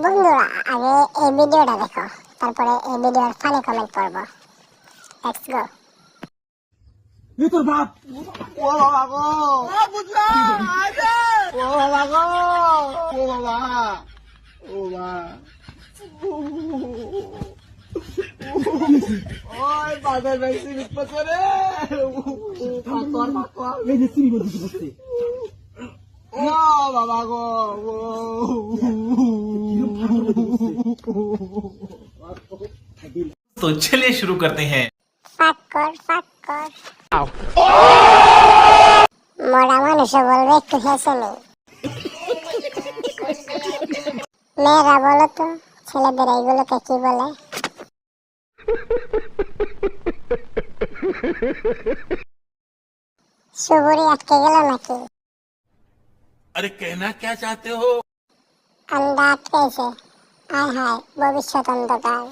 বন্ধুরা আগে এই ভিডিওটা দেখো, তারপরে এই ভিডিওর ফানি কমেন্ট পড়বো। Let's go. এ তোর বাপ ও বাবা গো বুঝলা ও বাবা গো ও বাবা ও বাবা ওই বাজার বেশি বিপদ রে পাকর পাকর এই যে সিমি বলতে বসে ও বাবা গো तो चलिए शुरू करते हैं। পাকর পাকর মরা মানুষও বলবে একটু হেসে নেই। মেয়েরা বলো তো ছেলেদের এইগুলোকে কি বলে? সুবুরি আটকে গেল নাকি? अरे कहना क्या चाहते हो? আন্ডা আটকেছে। আয় হায় ভবিষ্যৎ অন্ধকার।